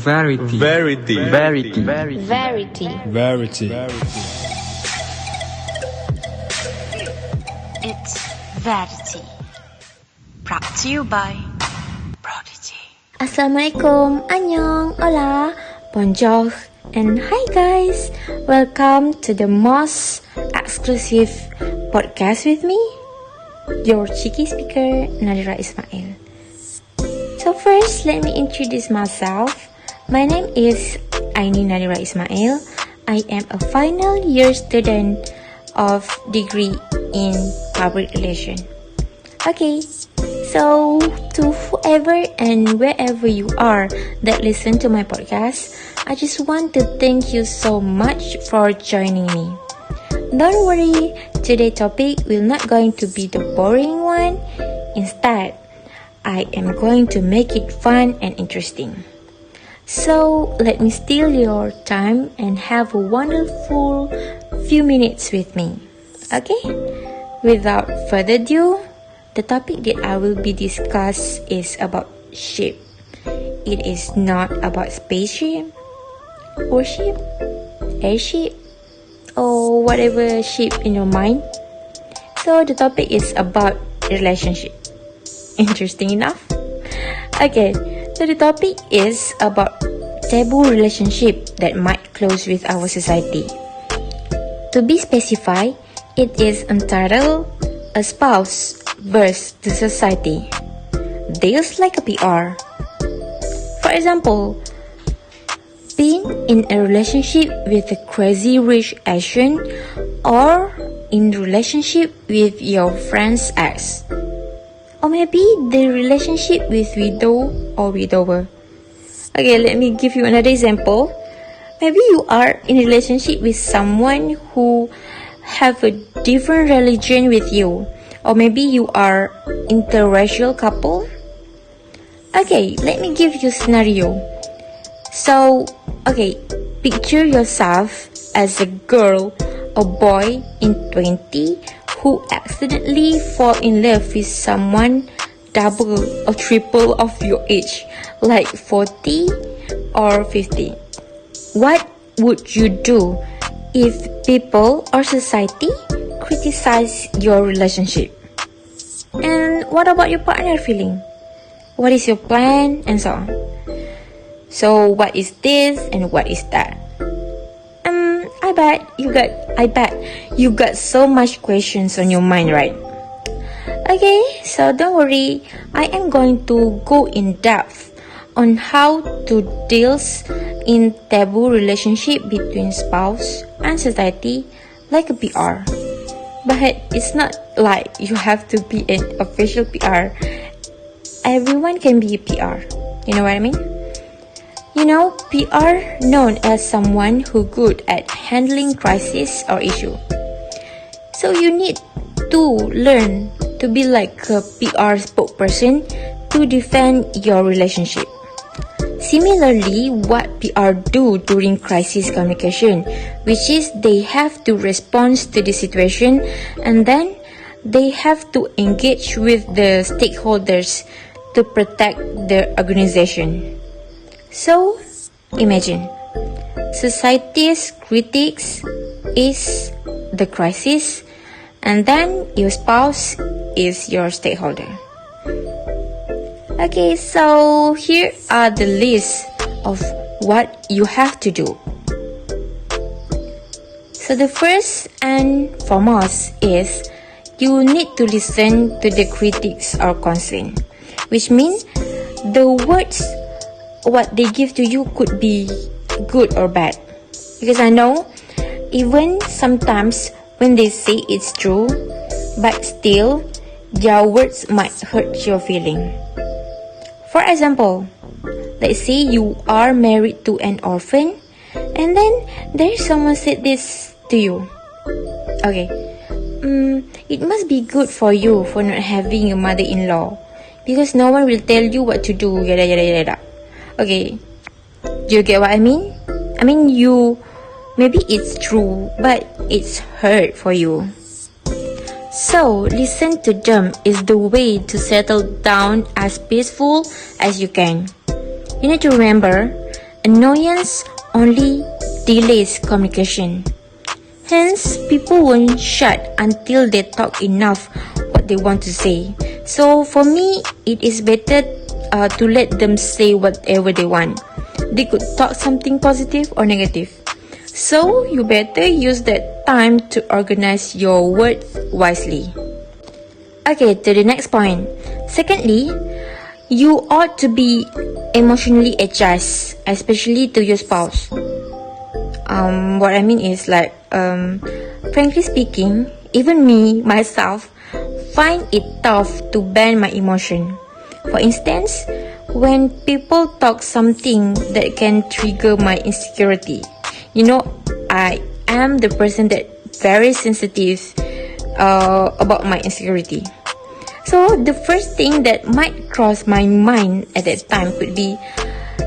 Verity. Verity. Verity. Verity. Verity. It's Verity. Brought to you by Prodigy. Assalamualaikum, annyeong, hola, bonjour, and hi guys. Welcome to the most exclusive podcast with me, your cheeky speaker, Nadira Ismail. So first, let me introduce myself. My name is Aini Nadira Ismail. I am a final year student of degree in public relations. Okay, so to whoever and wherever you are that listen to my podcast, I just want to thank you so much for joining me. Don't worry, today's topic will not going to be the boring one. Instead, I am going to make it fun and interesting. So let me steal your time and have a wonderful few minutes with me. Okay? Without further ado, the topic that I will be discuss is about ship. It is not about spaceship or ship, airship, or whatever ship in your mind. So the topic is about relationship. Interesting enough? Okay, so the topic is about taboo relationship that might close with our society. To be specified, it is entitled A Spouse versus the Society. Deals like a PR. For example, being in a relationship with a crazy rich Asian or in relationship with your friend's ex. Or maybe the relationship with widow or widower. Okay, let me give you another example. Maybe you are in a relationship with someone who have a different religion with you. Or maybe you are interracial couple. Okay, let me give you a scenario. So, okay, picture yourself as a girl or boy in 20 who accidentally fall in love with someone double or triple of your age, like 40 or 50. What would you do if people or society criticize your relationship? And what about your partner feeling? What is your plan and so on? So what is this and what is that? I bet you got so much questions on your mind, right? Okay, so don't worry. I am going to go in depth on how to deal in taboo relationship between spouse and society like a PR. But it's not like you have to be an official PR. Everyone can be a PR. You know what I mean? You know, PR known as someone who good at handling crisis or issue. So you need to learn to be like a PR spokesperson to defend your relationship. Similarly, what PR do during crisis communication, which is they have to respond to the situation and then they have to engage with the stakeholders to protect their organization. So, imagine, society's critics is the crisis and then your spouse is your stakeholder. Okay, so here are the list of what you have to do. So the first and foremost is you need to listen to the critics or concern, which means the words what they give to you could be good or bad. Because I know even sometimes when they say it's true, but still their words might hurt your feeling. For example, let's say you are married to an orphan and then there's someone said this to you. Okay, it must be good for you for not having a mother-in-law because no one will tell you what to do, yada yada yada. Okay, do you get what I mean? I mean, maybe it's true, but it's hurt for you. So, listen to them is the way to settle down as peaceful as you can. You need to remember, annoyance only delays communication. Hence, people won't shut until they talk enough what they want to say. So for me, it is better to let them say whatever they want. They could talk something positive or negative. So you better use that time to organize your words wisely. Okay, to the next point. Secondly, you ought to be emotionally adjust, especially to your spouse. What I mean is like, frankly speaking, even me, myself, find it tough to bend my emotion. For instance, when people talk something that can trigger my insecurity. You know, I am the person that very sensitive about my insecurity. So the first thing that might cross my mind at that time could be,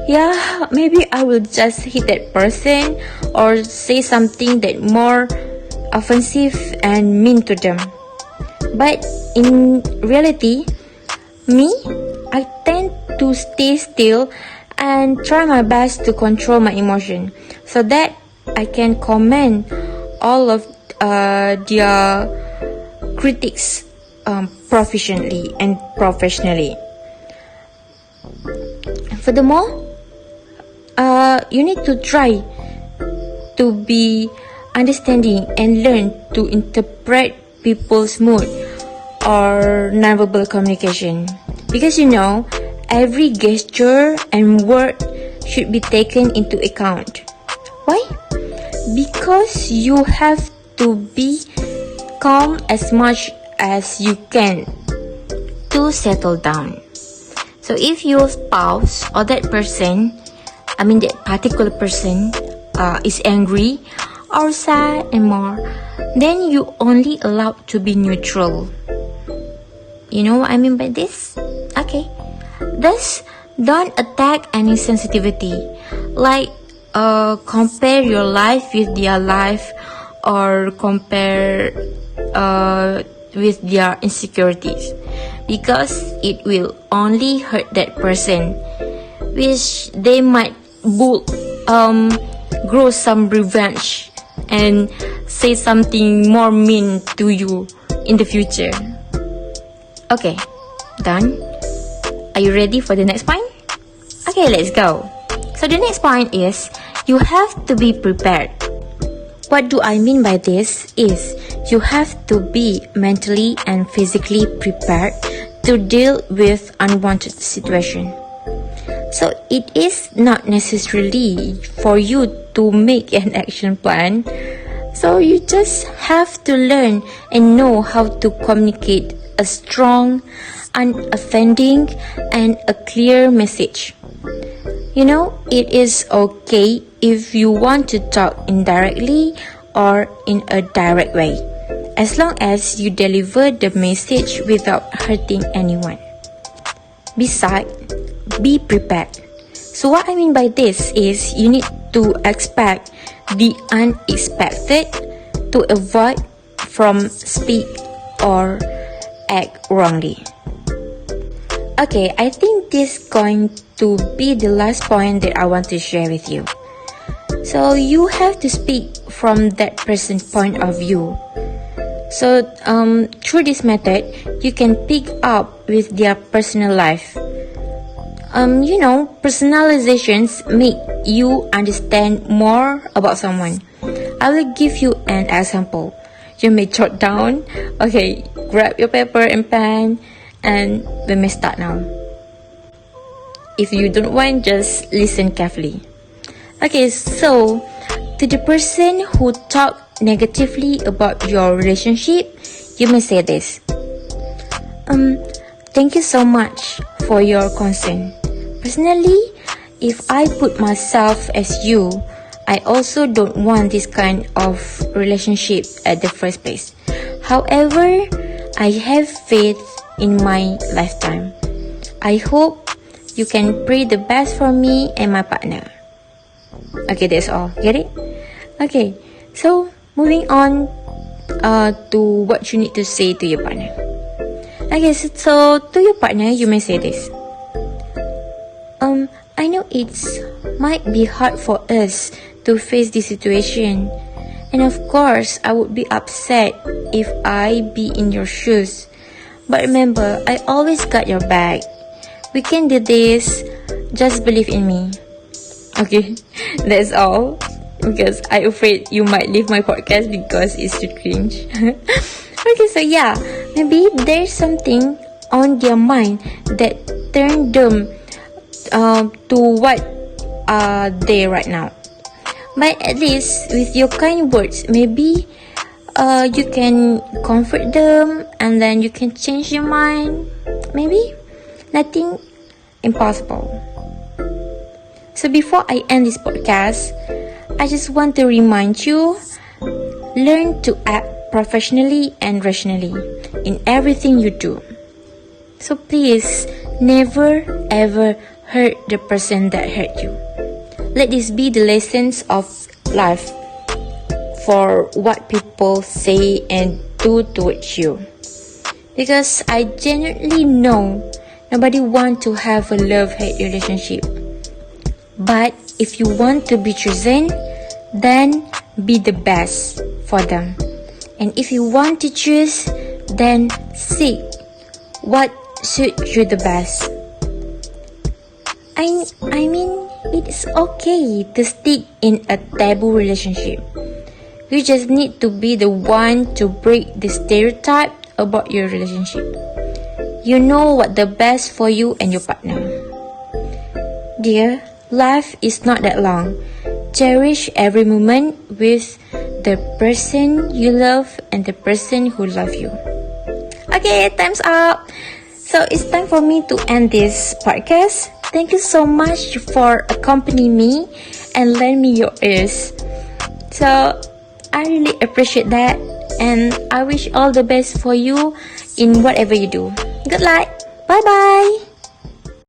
yeah, maybe I will just hit that person or say something that more offensive and mean to them. But in reality, I tend to stay still and try my best to control my emotion so that I can comment all of their critics proficiently and professionally. Furthermore, you need to try to be understanding and learn to interpret people's mood or nonverbal communication. Because you know, every gesture and word should be taken into account. Why? Because you have to be calm as much as you can to settle down. So if your spouse or that particular person is angry or sad and more, then you only allowed to be neutral. You know what I mean by this? Okay. Thus, don't attack any sensitivity. Like, compare your life with their life or compare with their insecurities. Because it will only hurt that person, which they might grow some revenge and say something more mean to you in the future. Okay, done? Are you ready for the next point? Okay, let's go. So the next point is, you have to be prepared. What do I mean by this is, you have to be mentally and physically prepared to deal with unwanted situation. So it is not necessarily for you to make an action plan. So you just have to learn and know how to communicate a strong, unoffending, and a clear message. You know, it is okay if you want to talk indirectly or in a direct way, as long as you deliver the message without hurting anyone. Besides, be prepared. So what I mean by this is, you need to expect the unexpected to avoid from speak or act wrongly. Okay, I think this is going to be the last point that I want to share with you. So you have to speak from that person's point of view. So through this method, you can pick up with their personal life. You know, personalizations make you understand more about someone. I will give you an example. You may jot down. Okay, grab your paper and pen, and we may start now. If you don't want, just listen carefully. Okay, so to the person who talked negatively about your relationship, you may say this. Thank you so much for your concern. Personally, if I put myself as you, I also don't want this kind of relationship at the first place. However, I have faith in my lifetime. I hope you can pray the best for me and my partner. Okay, that's all. Get it? Okay, so moving on to what you need to say to your partner. Okay, so to your partner, you may say this. I know it's might be hard for us to face this situation. And of course, I would be upset if I be in your shoes. But remember, I always got your back. We can do this. Just believe in me. Okay, that's all. Because I'm afraid you might leave my podcast because it's too cringe. Okay, so yeah, maybe there's something on their mind that turned them to what are they right now. But at least with your kind words, maybe you can comfort them and then you can change your mind. Maybe nothing impossible. So before I end this podcast, I just want to remind you, learn to act professionally and rationally in everything you do. So please, never ever hurt the person that hurt you. Let this be the lessons of life for what people say and do towards you. Because I genuinely know nobody wants to have a love-hate relationship. But if you want to be chosen, then be the best for them. And if you want to choose, then seek what suits you the best. I mean, it's okay to stick in a taboo relationship. You just need to be the one to break the stereotype about your relationship. You know what the best for you and your partner. Dear, life is not that long. Cherish every moment with the person you love and the person who loves you. Okay, time's up. So it's time for me to end this podcast. Thank you so much for accompanying me and lend me your ears. So I really appreciate that, and I wish all the best for you in whatever you do. Good luck. Bye bye.